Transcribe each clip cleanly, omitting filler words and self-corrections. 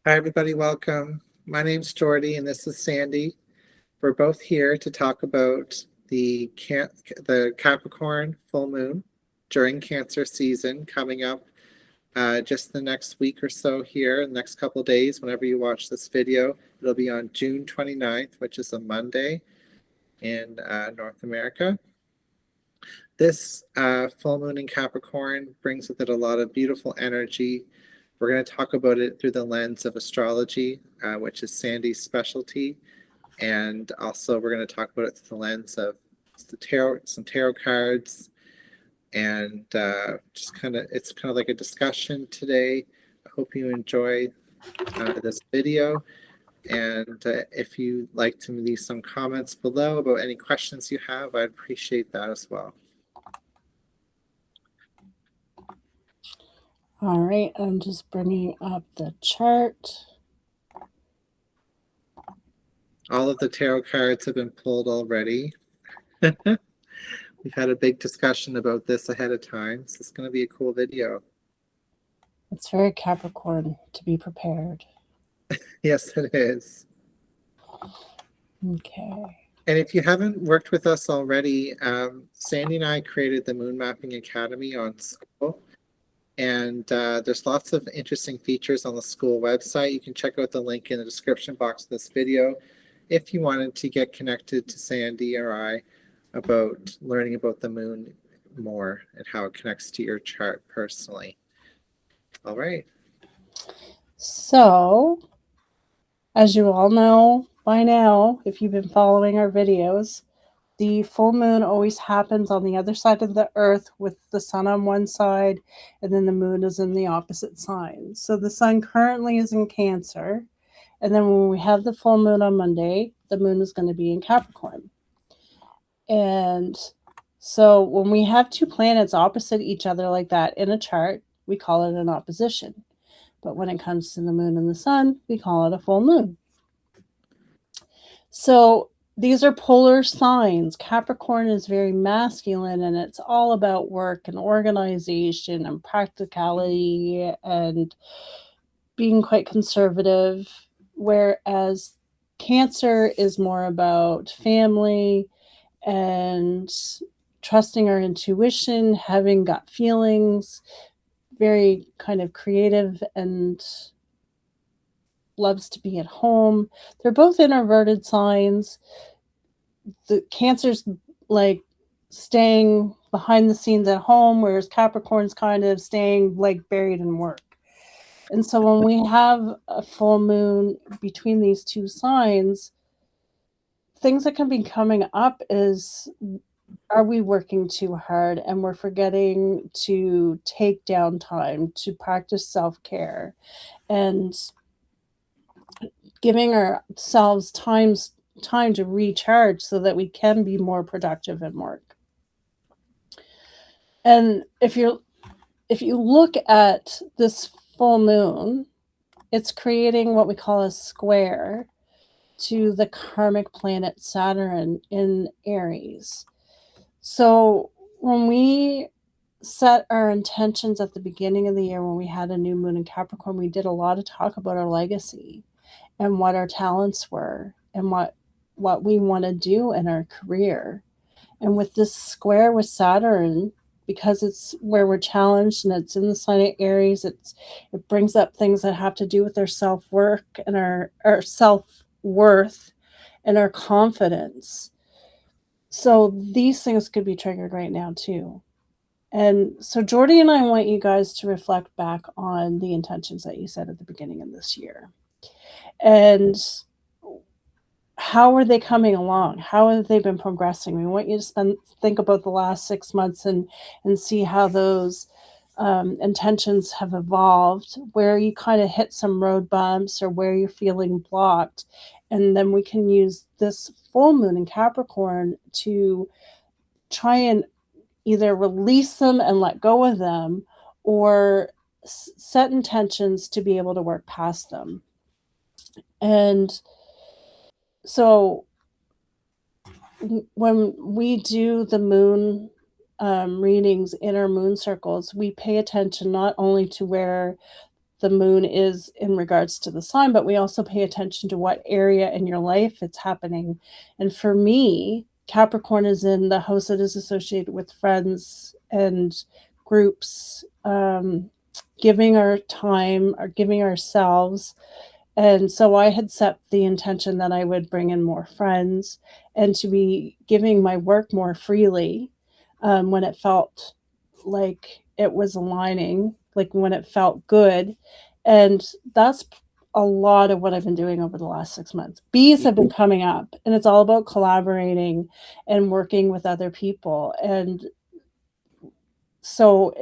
Hi, everybody. Welcome. My name's Jordy, and this is Sandy. We're both here to talk about the Capricorn Full Moon during Cancer season coming up just the next week or so here, the next couple of days. Whenever you watch this video, it'll be on June 29th, which is a Monday in North America. This full moon in Capricorn brings with it a lot of beautiful energy. We're going to talk about it through the lens of astrology, which is Sandy's specialty. And also we're going to talk about it through the lens of some tarot cards. And it's kind of like a discussion today. I hope you enjoy this video. And if you'd like to leave some comments below about any questions you have, I'd appreciate that as well. All right, I'm just bringing up the chart. All of the tarot cards have been pulled already. We've had a big discussion about this ahead of time, so it's going to be a cool video. It's very Capricorn to be prepared. Yes, it is. Okay. And if you haven't worked with us already, Sandy and I created the Moon Mapping Academy on School. And there's lots of interesting features on the school website. You can check out the link in the description box of this video if you wanted to get connected to Sandy or I about learning about the moon more and how it connects to your chart personally. All right. So, as you all know by now, if you've been following our videos, the full moon always happens on the other side of the earth with the sun on one side, and then the moon is in the opposite sign. So the sun currently is in Cancer, and then when we have the full moon on Monday, the moon is going to be in Capricorn. And so when we have two planets opposite each other like that in a chart, we call it an opposition. But when it comes to the moon and the sun, we call it a full moon. So these are polar signs. Capricorn is very masculine, and it's all about work and organization and practicality and being quite conservative, whereas Cancer is more about family and trusting our intuition, having gut feelings, very kind of creative and loves to be at home. They're both introverted signs. The Cancer's like staying behind the scenes at home, whereas Capricorn's kind of staying like buried in work. And so when we have a full moon between these two signs, things that can be coming up is, are we working too hard and we're forgetting to take down time to practice self-care and giving ourselves time to recharge so that we can be more productive in work. And if you look at this full moon, it's creating what we call a square to the karmic planet Saturn in Aries. So when we set our intentions at the beginning of the year, when we had a new moon in Capricorn, we did a lot of talk about our legacy and what our talents were and what we want to do in our career. And with this square with Saturn, because it's where we're challenged and it's in the sign of Aries, it brings up things that have to do with our self-work and our self-worth and our confidence. So these things could be triggered right now too. And so Jordy and I want you guys to reflect back on the intentions that you set at the beginning of this year. And how are they coming along? How have they been progressing? We want you to think about the last 6 months and see how those intentions have evolved, where you kind of hit some road bumps or where you're feeling blocked. And then we can use this full moon in Capricorn to try and either release them and let go of them, or set intentions to be able to work past them. And so when we do the moon readings in our moon circles, we pay attention not only to where the moon is in regards to the sun, but we also pay attention to what area in your life it's happening. And for me, Capricorn is in the house that is associated with friends and groups, giving our time or giving ourselves. And so I had set the intention that I would bring in more friends and to be giving my work more freely, when it felt like it was aligning, like when it felt good. And that's a lot of what I've been doing over the last 6 months. Bees have been coming up, and it's all about collaborating and working with other people. And so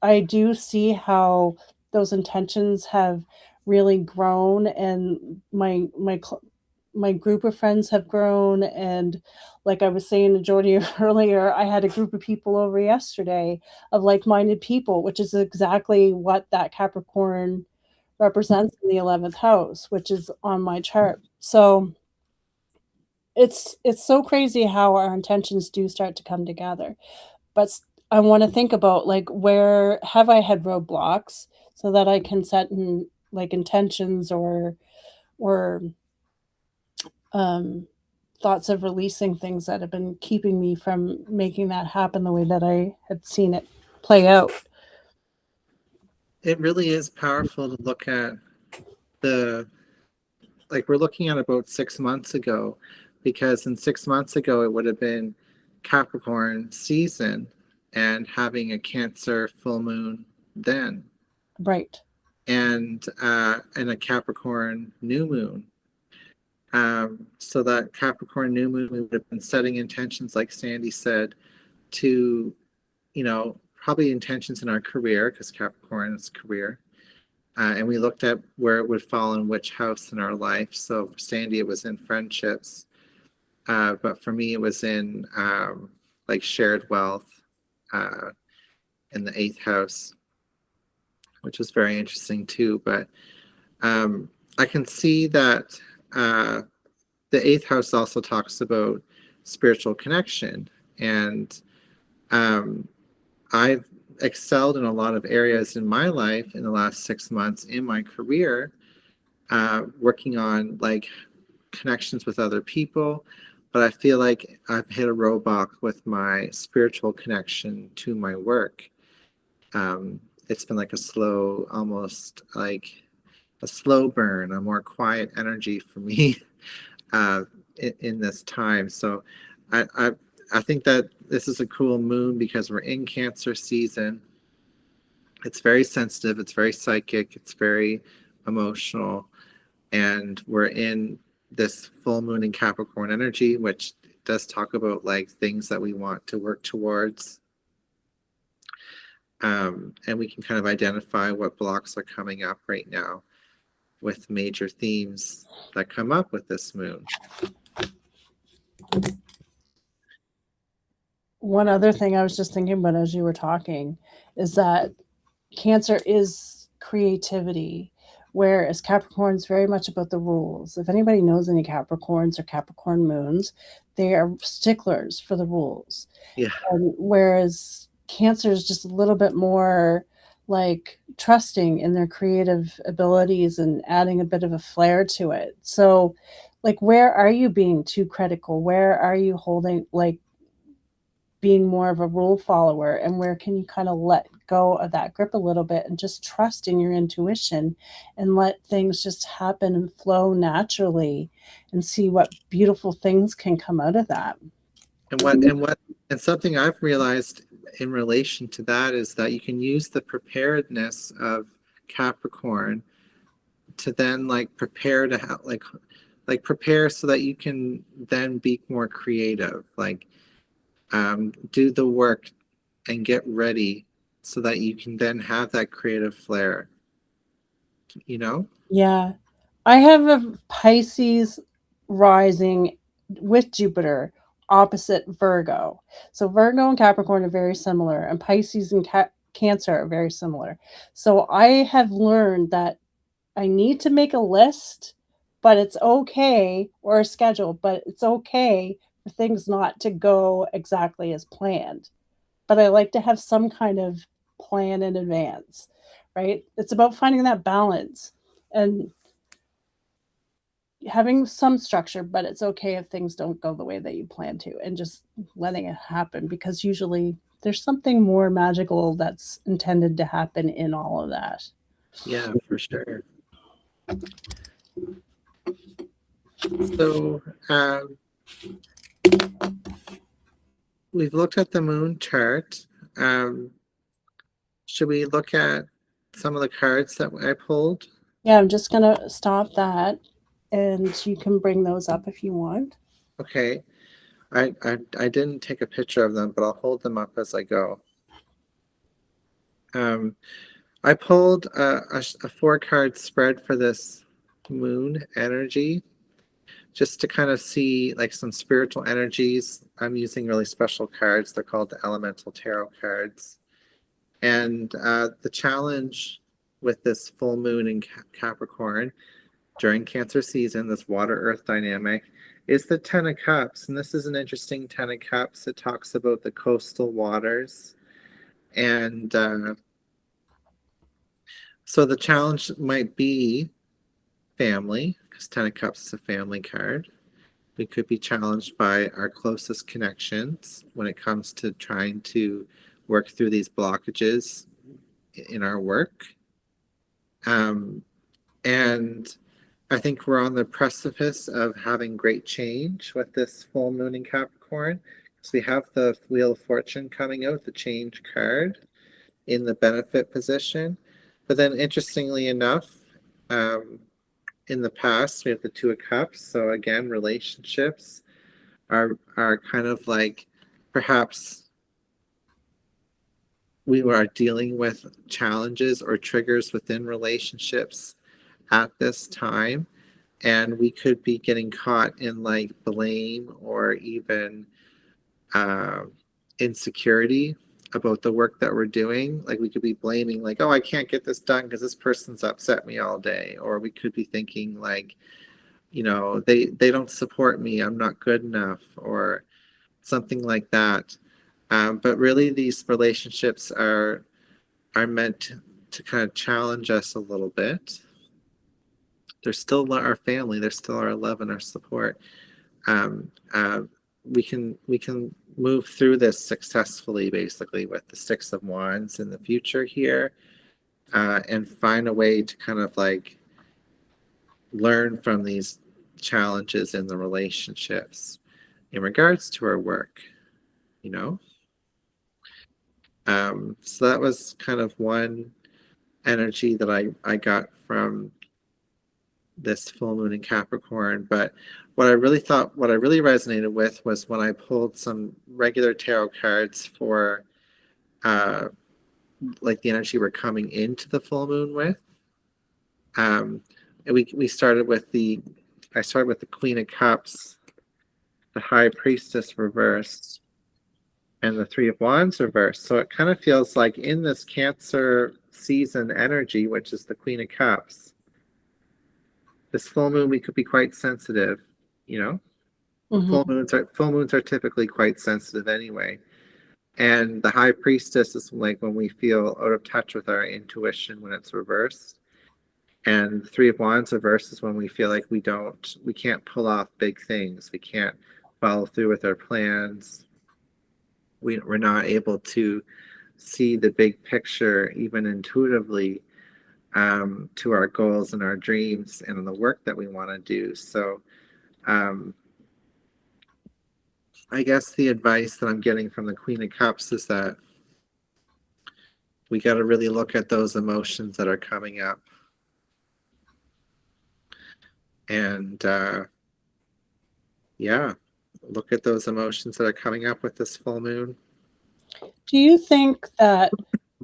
I do see how those intentions have really grown, and my group of friends have grown. And like I was saying to Jordy earlier, I had a group of people over yesterday of like-minded people, which is exactly what that Capricorn represents in the 11th house, which is on my chart. So it's so crazy how our intentions do start to come together. But I want to think about like where have I had roadblocks so that I can set in like intentions or um, thoughts of releasing things that have been keeping me from making that happen the way that I had seen it play out. It really is powerful to look at the, like we're looking at about 6 months ago, because in 6 months ago it would have been Capricorn season and having a Cancer full moon then, Right. and a Capricorn new moon. So that Capricorn new moon, we would have been setting intentions, like Sandy said, to, probably intentions in our career, because Capricorn is career. And we looked at where it would fall in which house in our life. So for Sandy, it was in friendships. But for me, it was in like shared wealth in the eighth house, which was very interesting too. But I can see that the eighth house also talks about spiritual connection. And I've excelled in a lot of areas in my life in the last 6 months in my career, working on like connections with other people. But I feel like I've hit a roadblock with my spiritual connection to my work. It's been like a slow, almost like a slow burn, a more quiet energy for me in this time. So I think that this is a cool moon because we're in Cancer season. It's very sensitive, it's very psychic, it's very emotional, and we're in this full moon in Capricorn energy, which does talk about like things that we want to work towards. And we can kind of identify what blocks are coming up right now with major themes that come up with this moon. One other thing I was just thinking about as you were talking is that Cancer is creativity, whereas Capricorn is very much about the rules. If anybody knows any Capricorns or Capricorn moons, they are sticklers for the rules. Yeah. Whereas Cancer is just a little bit more like trusting in their creative abilities and adding a bit of a flair to it. So, like, where are you being too critical? Where are you holding, like, being more of a rule follower, and where can you kind of let go of that grip a little bit and just trust in your intuition and let things just happen and flow naturally and see what beautiful things can come out of that. And something I've realized in relation to that is that you can use the preparedness of Capricorn to then like prepare to have like prepare so that you can then be more creative, like do the work and get ready so that you can then have that creative flair, Yeah. I have a Pisces rising with Jupiter opposite Virgo. So Virgo and Capricorn are very similar, and Pisces and Cancer are very similar. So I have learned that I need to make a list, but it's okay, or a schedule, but it's okay for things not to go exactly as planned. But I like to have some kind of plan in advance, right? It's about finding that balance and having some structure, but it's okay if things don't go the way that you plan to, and just letting it happen, because usually there's something more magical that's intended to happen in all of that. Yeah, for sure. So we've looked at the moon chart. Should we look at some of the cards that I pulled? Yeah, I'm just gonna stop that, and you can bring those up if you want. Okay. I didn't take a picture of them, but I'll hold them up as I go. I pulled a 4-card spread for this moon energy, just to kind of see like some spiritual energies. I'm using really special cards. They're called the Elemental Tarot cards. And the challenge with this full moon in Capricorn during Cancer season, this water earth dynamic, is the Ten of Cups. And this is an interesting Ten of Cups. It talks about the coastal waters. And so the challenge might be family, because Ten of Cups is a family card. We could be challenged by our closest connections when it comes to trying to work through these blockages in our work. And I think we're on the precipice of having great change with this full moon in Capricorn. So we have the Wheel of Fortune coming out, the change card in the benefit position. But then interestingly enough, in the past, we have the Two of Cups. So again, relationships are kind of like perhaps we are dealing with challenges or triggers within relationships at this time, and we could be getting caught in like blame or even insecurity about the work that we're doing. Like we could be blaming like, oh, I can't get this done because this person's upset me all day. Or we could be thinking like, they don't support me, I'm not good enough, or something like that. But really these relationships are meant to kind of challenge us a little bit. They're still our family, they're still our love and our support. um, uh, we can move through this successfully, basically, with the Six of Wands in the future here, and find a way to kind of like learn from these challenges in the relationships in regards to our work, you know. So that was kind of one energy that I got from this full moon in Capricorn. But what I really resonated with was when I pulled some regular tarot cards for uh, like the energy we're coming into the full moon with. And we started with I started with the Queen of Cups, the High Priestess reversed, and the Three of Wands reversed. So it kind of feels like in this Cancer season energy, which is the Queen of Cups, this full moon we could be quite sensitive, you know. Full moons are typically quite sensitive anyway. And the High Priestess is like when we feel out of touch with our intuition when it's reversed. And the Three of Wands reversed is when we feel like we can't pull off big things. We can't follow through with our plans. We're not able to see the big picture, even intuitively, to our goals and our dreams and the work that we want to do. So I guess the advice that I'm getting from the Queen of Cups is that we got to really look at those emotions that are coming up, and yeah, look at those emotions that are coming up with this full moon. Do you think that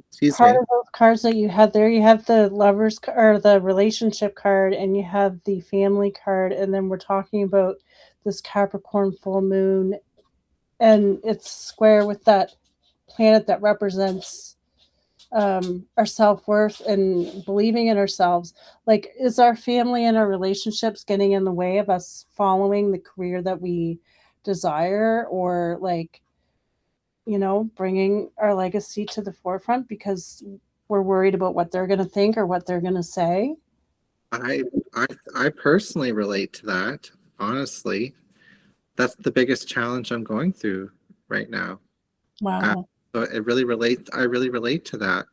Excuse part me. of those cards that you had there, you have the lovers or the relationship card, and you have the family card, and then we're talking about this Capricorn full moon, and it's square with that planet that represents our self-worth and believing in ourselves. Like, is our family and our relationships getting in the way of us following the career that we desire, or like, bringing our legacy to the forefront? Because we're worried about what they're going to think or what they're going to say. I, I personally relate to that. Honestly, that's the biggest challenge I'm going through right now. Uh, Wow. so it really relates. I really relate to that.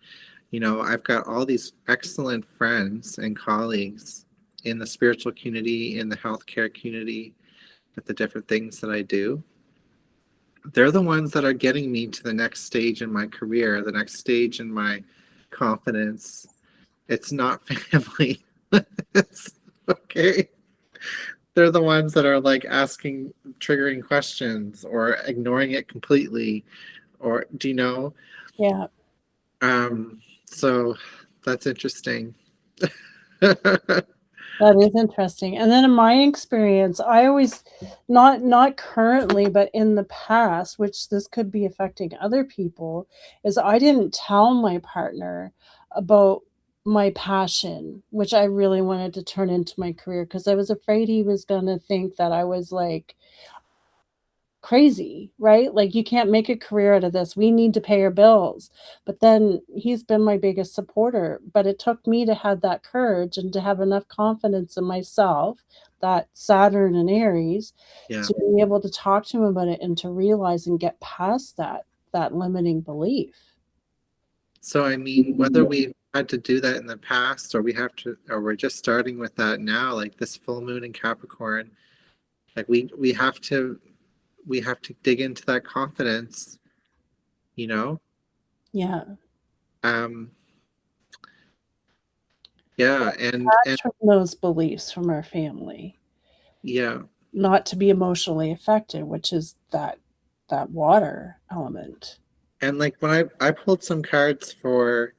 You know, I've got all these excellent friends and colleagues in the spiritual community, in the healthcare community, with the different things that I do. They're the ones that are getting me to the next stage in my career, the next stage in my confidence. It's not family. It's okay. They're the ones that are like asking triggering questions or ignoring it completely, or do you know? Yeah. So that's interesting. That is interesting. And then in my experience, I always not currently, but in the past, which this could be affecting other people, is I didn't tell my partner about my passion, which I really wanted to turn into my career because I was afraid he was going to think that I was like crazy, right? Like, you can't make a career out of this. We need to pay our bills. But then he's been my biggest supporter. But it took me to have that courage and to have enough confidence in myself, that Saturn and Aries, Yeah. to be able to talk to him about it and to realize and get past that limiting belief. So I mean, whether we've had to do that in the past or we have to, or we're just starting with that now, like this full moon in Capricorn, like we have to dig into that confidence, you know? Yeah. Um, yeah, and Detach from those beliefs from our family, yeah, not to be emotionally affected, which is that water element. and like when I pulled some cards for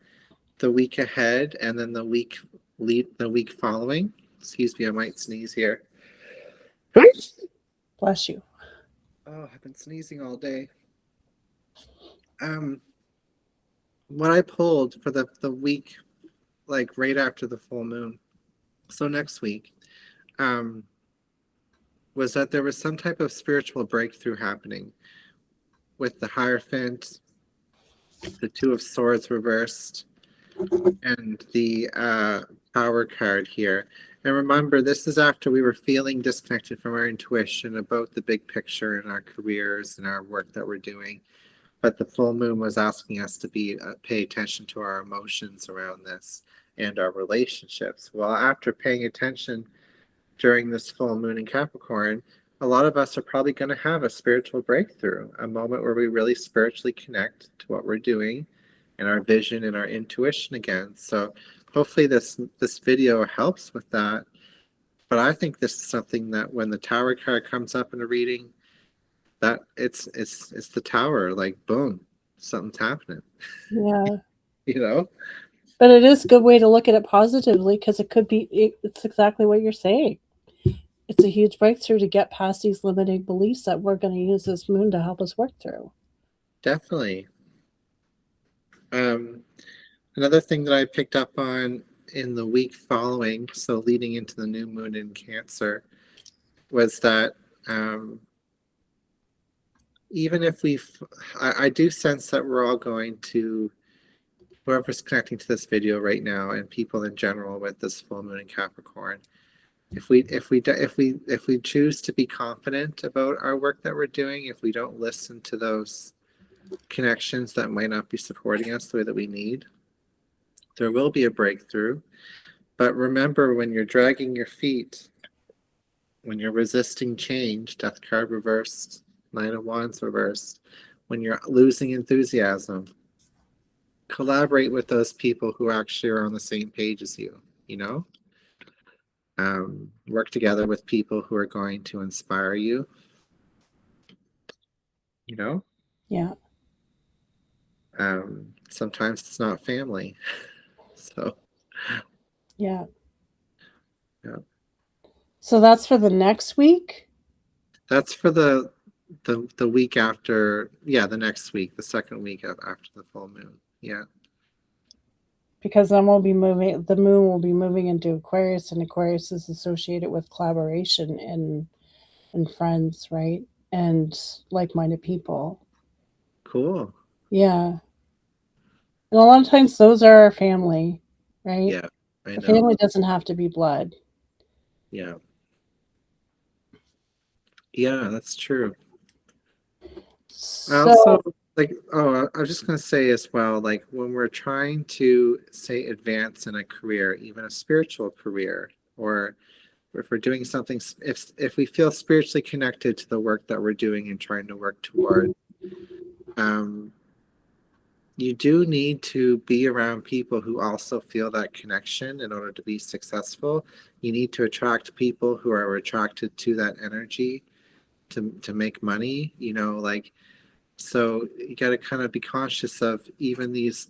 the week ahead and then the week following. Excuse me, I might sneeze here. Bless you. Oh, I've been sneezing all day. Um, what I pulled for the week, like right after the full moon, so next week, um, was that there was some type of spiritual breakthrough happening with the Hierophant, the Two of Swords reversed, and the Power card here. And remember, this is after we were feeling disconnected from our intuition about the big picture in our careers and our work that we're doing. But the full moon was asking us to pay attention to our emotions around this and our relationships. Well, after paying attention during this full moon in Capricorn, a lot of us are probably going to have a spiritual breakthrough, a moment where we really spiritually connect to what we're doing and our vision and our intuition again. So hopefully this video helps with that. But I think this is something that when the Tower card comes up in a reading, that it's the Tower, like boom, something's happening. Yeah. You know? But it is a good way to look at it positively because it could be, it's exactly what you're saying. It's a huge breakthrough to get past these limiting beliefs that we're going to use this moon to help us work through. Definitely. Um, Another thing that I picked up on in the week following, so leading into the new moon in Cancer, was that um, even if I do sense that we're all going to, whoever's connecting to this video right now, and people in general with this full moon in Capricorn, if we choose to be confident about our work that we're doing, if we don't listen to those connections that might not be supporting us the way that we need, there will be a breakthrough. But remember, when you're dragging your feet, when you're resisting change, Death card reversed, Nine of Wands reversed, when you're losing enthusiasm, collaborate with those people who actually are on the same page as you, you know? Work together with people who are going to inspire you, you know? Yeah. Sometimes it's not family. So, Yeah. yeah. So that's for the next week. That's for the week after, yeah, the next week, the second week after the full moon. Yeah. Because then we'll be moving, the moon will be moving into Aquarius, and Aquarius is associated with collaboration and friends, right? And like minded people. Cool. Yeah. And a lot of times those are our family, right? Yeah, I The know. family doesn't have to be blood. Yeah. Yeah, that's true. I also So, like, oh, I was just gonna say as well, like when we're trying to say advance in a career, even a spiritual career, or if we're doing something, if we feel spiritually connected to the work that we're doing and trying to work toward, um, you do need to be around people who also feel that connection in order to be successful. You need to attract people who are attracted to that energy to make money, like, so you got to kind of be conscious of even these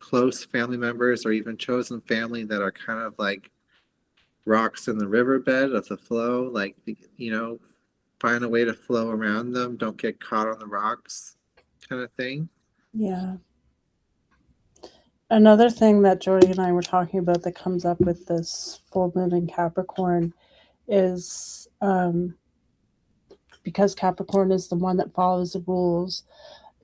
close family members or even chosen family that are kind of like rocks in the riverbed of the flow, like, find a way to flow around them, don't get caught on the rocks, kind of thing. yeah. Another thing that Jordy and I were talking about that comes up with this full moon in Capricorn is because Capricorn is the one that follows the rules,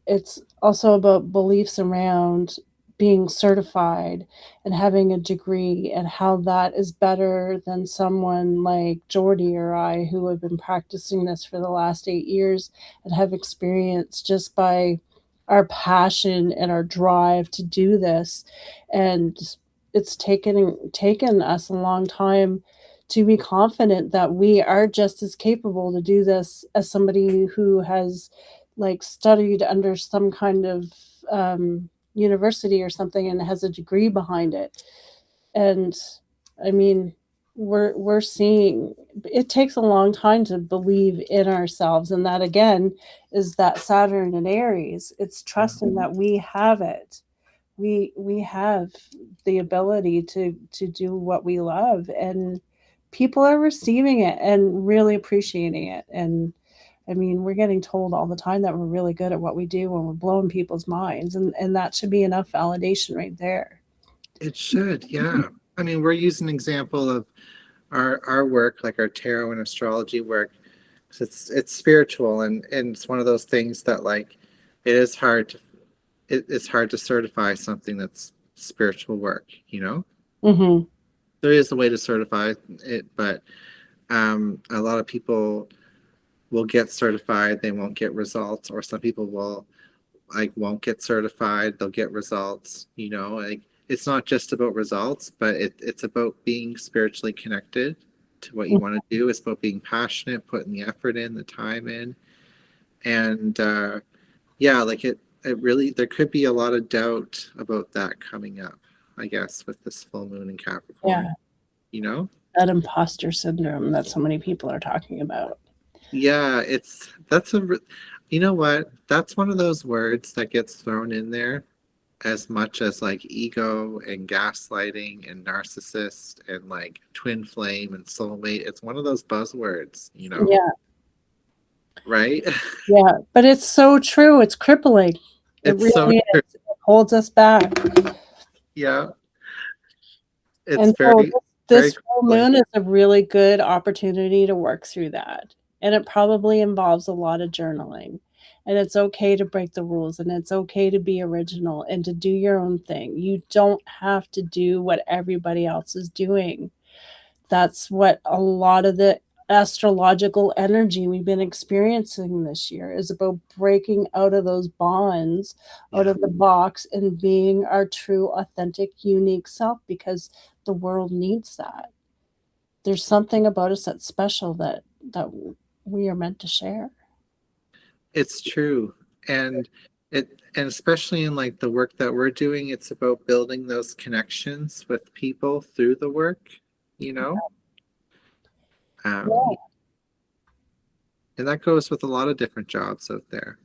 it's also about beliefs around being certified and having a degree and how that is better than someone like Jordy or I who have been practicing this for the last 8 years and have experience just by our passion and our drive to do this. And it's taken us a long time to be confident that we are just as capable to do this as somebody who has like studied under some kind of university or something and has a degree behind it. And I mean, we're seeing it takes a long time to believe in ourselves, and that again is that Saturn and Aries. It's Yeah. trusting that we have it. We have the ability to do what we love, and people are receiving it and really appreciating it. And I mean, we're getting told all the time that we're really good at what we do and we're blowing people's minds, and that should be enough validation right there. It should, yeah. I mean, we're using an example of our work, like our tarot and astrology work. 'Cause it's spiritual, and it's one of those things that, like, it is hard to it's hard to certify something that's spiritual work, Mm-hmm. there is a way to certify it, but a lot of people will get certified, they won't get results, or some people will, like, won't get certified, they'll get results, like, it's not just about results, but it's about being spiritually connected to what you want to do. It's about being passionate, putting the effort in, the time in. And yeah, like, it really, there could be a lot of doubt about that coming up, I guess, with this full moon in Capricorn, Yeah, you know that imposter syndrome that so many people are talking about. yeah, you know what, that's one of those words that gets thrown in there as much as like ego and gaslighting and narcissist and like twin flame and soulmate. It's one of those buzzwords, Yeah, right? yeah, but it's so true. It's crippling. It It's so really true. is. It holds us back. Yeah, it's And so very, very this full crippling. moon is a really good opportunity to work through that. And it probably involves a lot of journaling. And it's okay to break the rules and it's okay to be original and to do your own thing. You don't have to do what everybody else is doing. That's what a lot of the astrological energy we've been experiencing this year is about breaking out of those bonds, out Yeah, of the box, and being our true, authentic, unique self because the world needs that. There's something about us that's special that we are meant to share. it's true. And especially in like the work that we're doing, it's about building those connections with people through the work, you know um Yeah, and that goes with a lot of different jobs out there.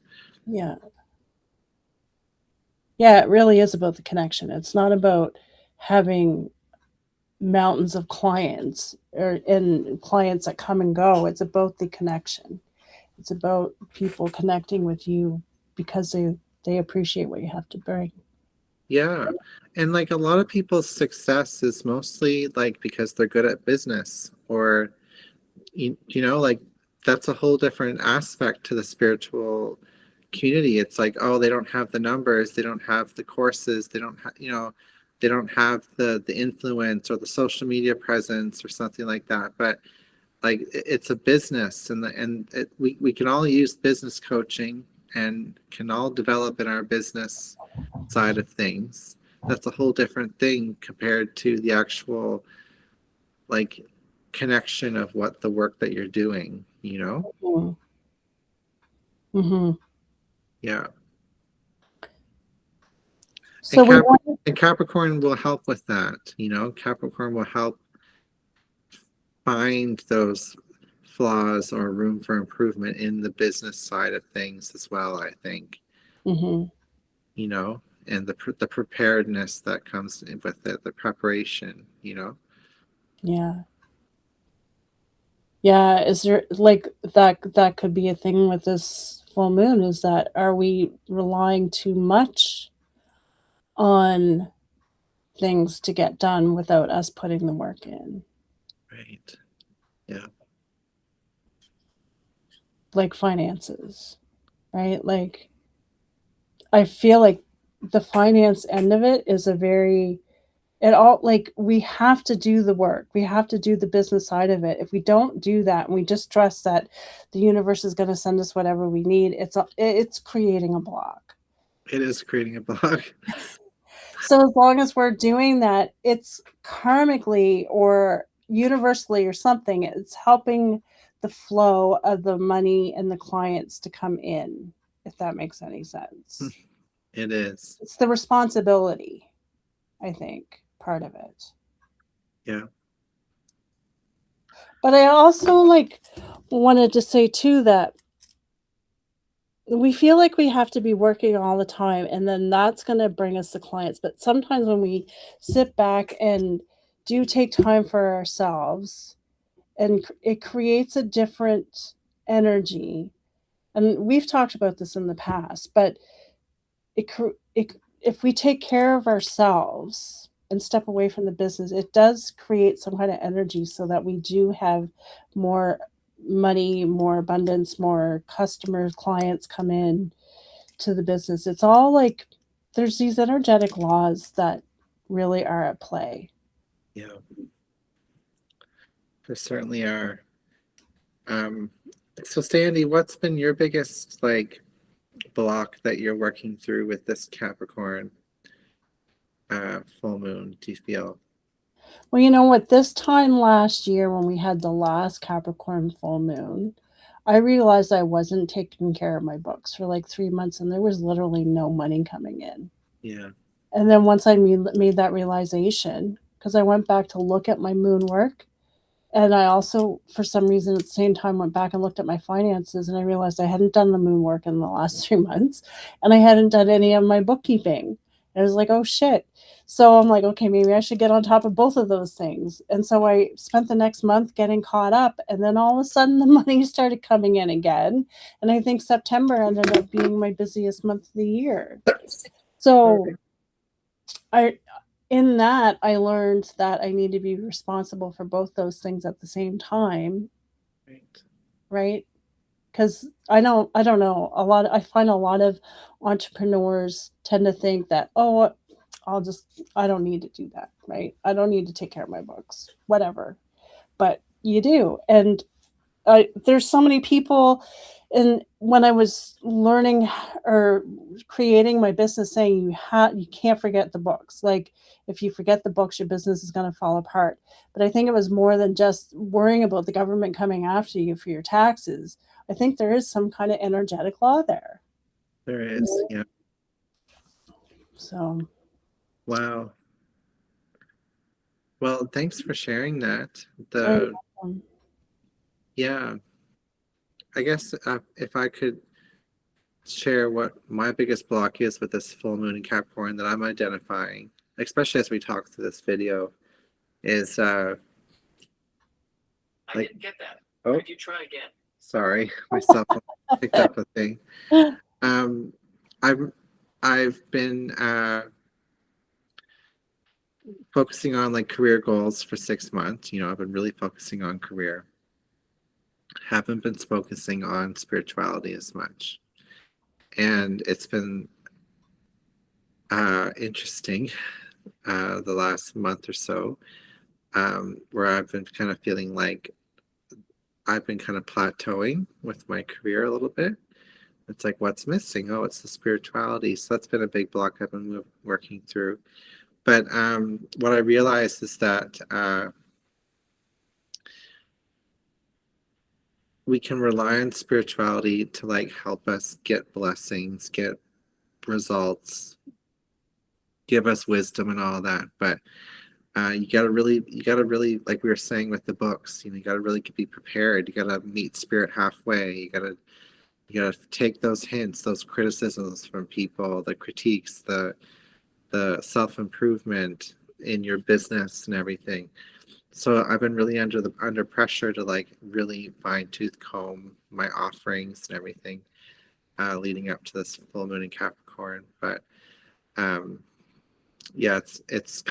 yeah, yeah. It really is about the connection. It's not about having mountains of clients or and clients that come and go. It's about the connection. It's about people connecting with you because they appreciate what you have to bring. Yeah. And like a lot of people's success is mostly like because they're good at business, or like, that's a whole different aspect to the spiritual community, it's like, oh, they don't have the numbers, they don't have the courses, they don't have, they don't have the influence or the social media presence or something like that. But like it's a business, and we can all use business coaching and can all develop in our business side of things. That's a whole different thing compared to the actual like connection of what the work that you're doing, Mm-hmm. Yeah. So we want. And Capricorn will help with that. Capricorn will help find those flaws or room for improvement in the business side of things as well, I think. Mm-hmm. And the preparedness that comes with it, the preparation. Yeah. Yeah, is there like that could be a thing with this full moon, is that are we relying too much on things to get done without us putting the work in? Right. Yeah. Like finances, right? Like I feel like the finance end of it is we have to do the work. We have to do the business side of it. If we don't do that and we just trust that the universe is going to send us whatever we need, it's creating a block. It is creating a block. So as long as we're doing that, it's karmically or universally or something, it's helping the flow of the money and the clients to come in, if that makes any sense. It is. It's the responsibility, I think, part of it. Yeah. But I also wanted to say too that we feel like we have to be working all the time, and then that's going to bring us the clients. But sometimes when we sit back and do take time for ourselves, and it creates a different energy. And we've talked about this in the past, but if we take care of ourselves and step away from the business, it does create some kind of energy so that we do have more money, more abundance, more customers, clients come in to the business. It's all like there's these energetic laws that really are at play. Yeah. There certainly are. So Sandy, what's been your biggest block that you're working through with this Capricorn full moon, do you feel? Well, you know what? This time last year, when we had the last Capricorn full moon, I realized I wasn't taking care of my books for like 3 months, and there was literally no money coming in. Yeah. And then once I made that realization, because I went back to look at my moon work, and I also, for some reason, at the same time, went back and looked at my finances, and I realized I hadn't done the moon work in the last 3 months, and I hadn't done any of my bookkeeping. And I was like, oh shit. So I'm like, okay, maybe I should get on top of both of those things. And so I spent the next month getting caught up, and then all of a sudden the money started coming in again. And I think September ended up being my busiest month of the year. So in that, I learned that I need to be responsible for both those things at the same time. Right? Because I don't know, I find a lot of entrepreneurs tend to think that, oh, I don't need to do that, right? I don't need to take care of my books, whatever. But you do. And there's so many people, and when I was learning or creating my business, saying you can't forget the books. Like if you forget the books, your business is going to fall apart. But I think it was more than just worrying about the government coming after you for your taxes. I think there is some kind of energetic law there. There is, yeah. So. Wow. Well, thanks for sharing that. Yeah. I guess if I could share what my biggest block is with this full moon in Capricorn that I'm identifying, especially as we talk through this video, is I didn't get that. Oh, could you try again? Sorry, my cell phone picked up a thing. I've been focusing on career goals for 6 months. I've been really focusing on career. Haven't been focusing on spirituality as much. And it's been interesting the last month or so, where I've been kind of feeling like I've been kind of plateauing with my career a little bit. It's like, what's missing? Oh, it's the spirituality. So that's been a big block I've been working through. But what I realized is that we can rely on spirituality to like help us get blessings, get results, give us wisdom and all that. But you gotta really, like we were saying with the books, you gotta really be prepared. You gotta meet spirit halfway. You gotta take those hints, those criticisms from people, the critiques, the self-improvement in your business and everything. So I've been really under pressure to like really fine-tooth comb my offerings and everything, leading up to this full moon in Capricorn. But yeah,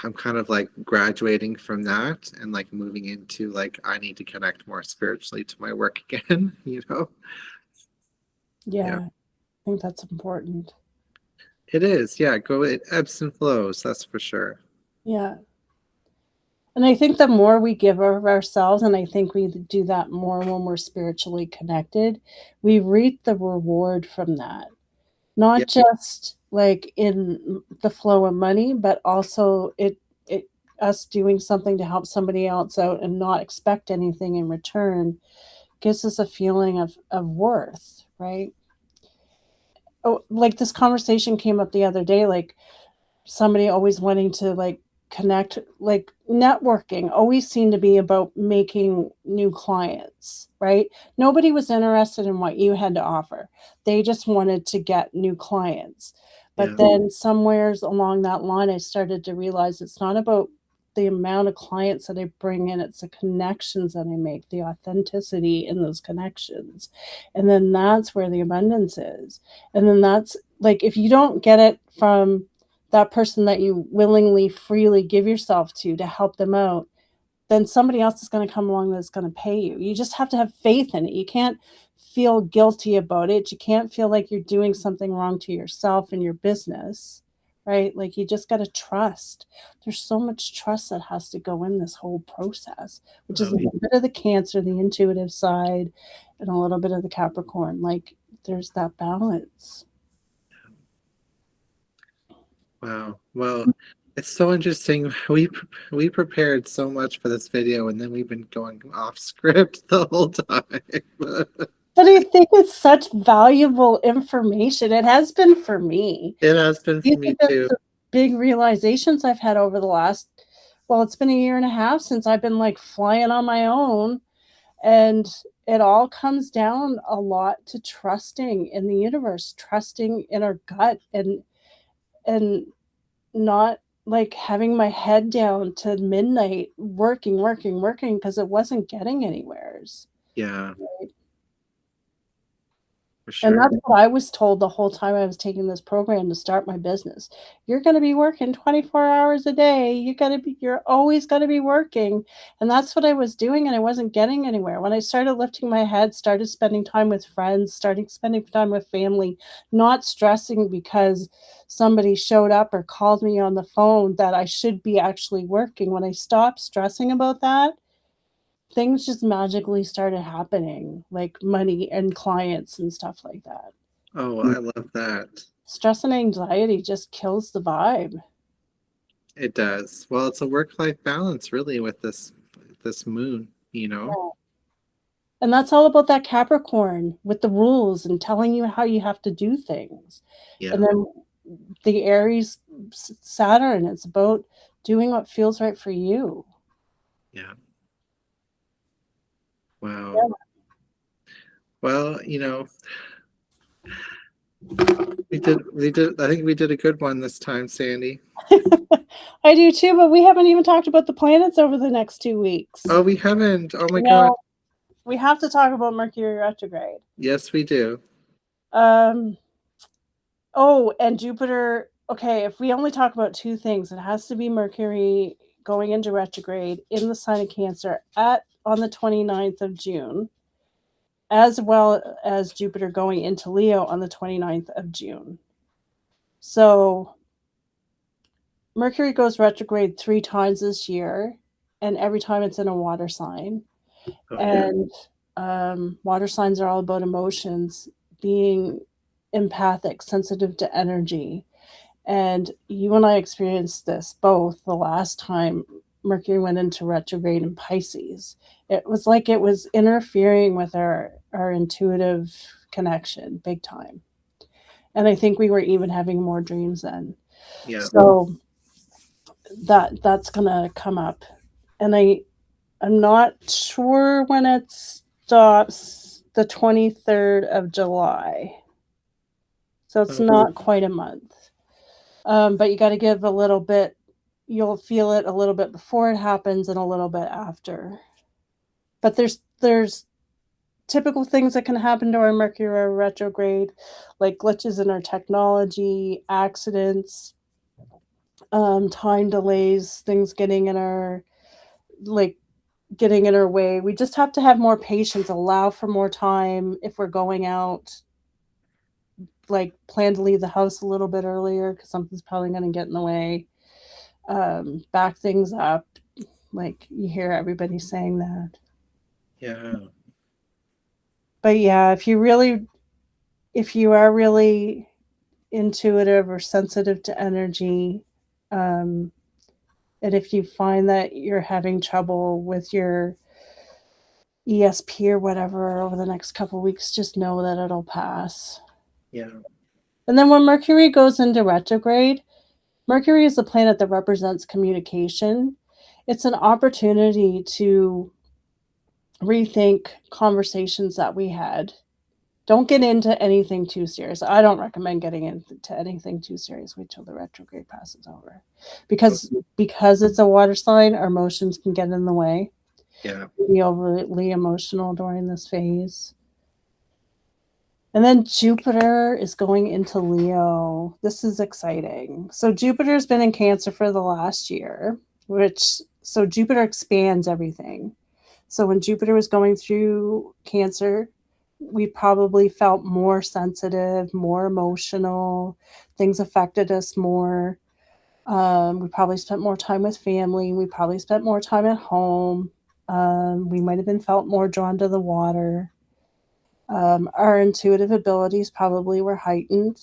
I'm kind of like graduating from that and like moving into like I need to connect more spiritually to my work again, Yeah, Yeah. I think that's important. It is, yeah. It ebbs and flows, that's for sure. Yeah. And I think the more we give of ourselves, and I think we do that more when we're spiritually connected, we reap the reward from that. Yeah, Not just like in the flow of money, but also it us doing something to help somebody else out and not expect anything in return gives us a feeling of worth, right? Oh, like this conversation came up the other day, like somebody always wanting to like connect, like networking always seemed to be about making new clients, right? Nobody was interested in what you had to offer. They just wanted to get new clients. But yeah. then somewheres along that line, I started to realize it's not about the amount of clients that I bring in, it's the connections that I make, the authenticity in those connections. And then that's where the abundance is. And then that's like, if you don't get it from that person that you willingly, freely give yourself to help them out, then somebody else is going to come along that's going to pay you. You just have to have faith in it. You can't feel guilty about it. You can't feel like you're doing something wrong to yourself and your business, right? Like you just got to trust. There's so much trust that has to go in this whole process, which is a Oh, little bit of the Cancer, the intuitive side, and a little bit of the Capricorn. Like there's that balance. wow. Well, it's so interesting. We prepared so much for this video, and then we've been going off script the whole time. But I think it's such valuable information. It has been for me. It has been These for are me too. the big realizations I've had over the last, well, it's been a year and a half since I've been like flying on my own. And it all comes down a lot to trusting in the universe, trusting in our gut, and not like having my head down to midnight working because it wasn't getting anywheres. Yeah, for And sure. that's what I was told the whole time I was taking this program to start my business. You're going to be working 24 hours a day. You're always going to be working. And that's what I was doing. And I wasn't getting anywhere. When I started lifting my head, started spending time with friends, starting spending time with family, not stressing because somebody showed up or called me on the phone that I should be actually working. When I stopped stressing about that, things just magically started happening, like money and clients and stuff like that. Oh, I love that. Stress and anxiety just kills the vibe. It does. Well, it's a work-life balance, really, with this moon. Yeah. And that's all about that Capricorn with the rules and telling you how you have to do things. And Yeah, then the Aries Saturn, it's about doing what feels right for you. yeah. Wow. Yeah. Well, we did. I think we did a good one this time, Sandy. I do too, but we haven't even talked about the planets over the next 2 weeks. Oh, we haven't. Oh my God. No, we have to talk about Mercury retrograde. Yes, we do. Um, Oh, and Jupiter. Okay, if we only talk about two things, it has to be Mercury going into retrograde in the sign of Cancer on the 29th of June. as well as Jupiter going into Leo on the 29th of June. So Mercury goes retrograde 3 times this year, and every time it's in a water sign. Okay. And water signs are all about emotions, being empathic, sensitive to energy. And you and I experienced this both the last time Mercury went into retrograde in Pisces. It was like it was interfering with our intuitive connection big time. And I think we were even having more dreams then. Yeah. So that's gonna come up. And I'm not sure when it stops, the 23rd of July. So it's Okay. not quite a month. But you got to give a little bit, you'll feel it a little bit before it happens and a little bit after. But there's typical things that can happen to our Mercury retrograde, like glitches in our technology, accidents, time delays, things getting in our way. We just have to have more patience, allow for more time if we're going out, like plan to leave the house a little bit earlier because something's probably going to get in the way. Back things up. Like you hear everybody saying that. Yeah. But yeah, if you are really intuitive or sensitive to energy, and if you find that you're having trouble with your ESP or whatever over the next couple of weeks, just know that it'll pass. Yeah. And then when Mercury goes into retrograde, Mercury is the planet that represents communication. It's an opportunity to rethink conversations that we had. Don't get into anything too serious. I don't recommend getting into anything too serious. Wait till the retrograde passes over. Because it's a water sign, our emotions can get in the way. Yeah. Be overly emotional during this phase. And then Jupiter is going into Leo. This is exciting. So Jupiter's been in Cancer for the last year, so Jupiter expands everything. So when Jupiter was going through Cancer, we probably felt more sensitive, more emotional. Things affected us more. We probably spent more time with family. We probably spent more time at home. We might have been felt more drawn to the water. Our intuitive abilities probably were heightened.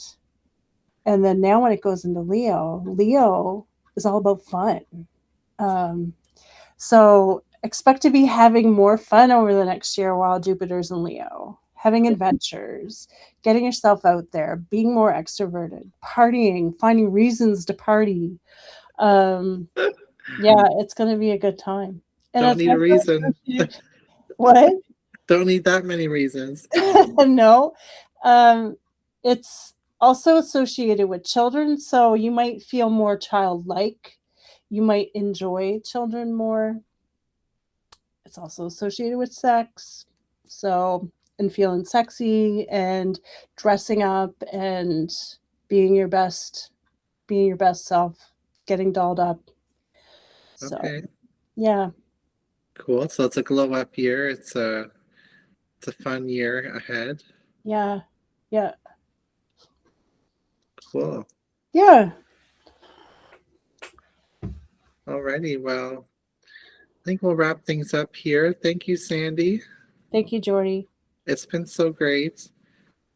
And then now when it goes into Leo is all about fun. So expect to be having more fun over the next year while Jupiter's in Leo, having adventures, getting yourself out there, being more extroverted, partying, finding reasons to party. Yeah, it's going to be a good time. And Don't it's need a reason. what? Don't need that many reasons. No. It's also associated with children, so you might feel more childlike. You might enjoy children more. It's also associated with sex. So, and feeling sexy and dressing up and being your best self, getting dolled up. So, Okay. yeah. Cool. So it's a glow up year. It's a fun year ahead. Yeah. Yeah. Cool. Yeah. Alrighty. Well, I think we'll wrap things up here. Thank you, Sandy. Thank you, Jordy. It's been so great.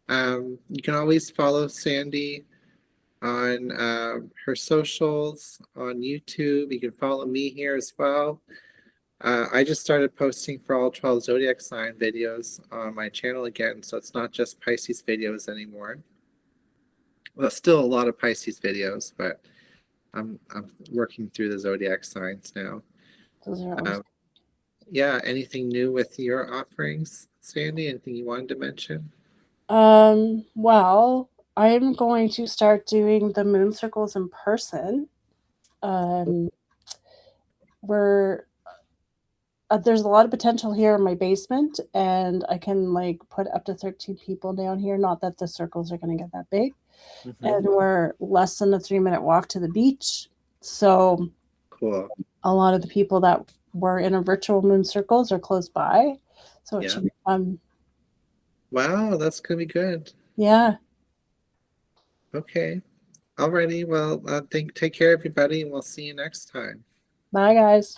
You can always follow Sandy on her socials on YouTube. You can follow me here as well. I just started posting for all 12 zodiac sign videos on my channel again, so it's not just Pisces videos anymore. Well, still a lot of Pisces videos, but I'm working through the zodiac signs now. Those are always Yeah, anything new with your offerings, Sandy? Anything you wanted to mention? Well, I'm going to start doing the moon circles in person. Um, we're There's a lot of potential here in my basement, and I can like put up to 13 people down here. Not that the circles are going to get that big, and we're less than a 3-minute walk to the beach. So Cool. a lot of the people that were in a virtual moon circles are close by, so it Yeah. should be fun. Wow, that's gonna be good. Yeah. Okay. Alrighty. Well, take care, everybody, and we'll see you next time. Bye, guys.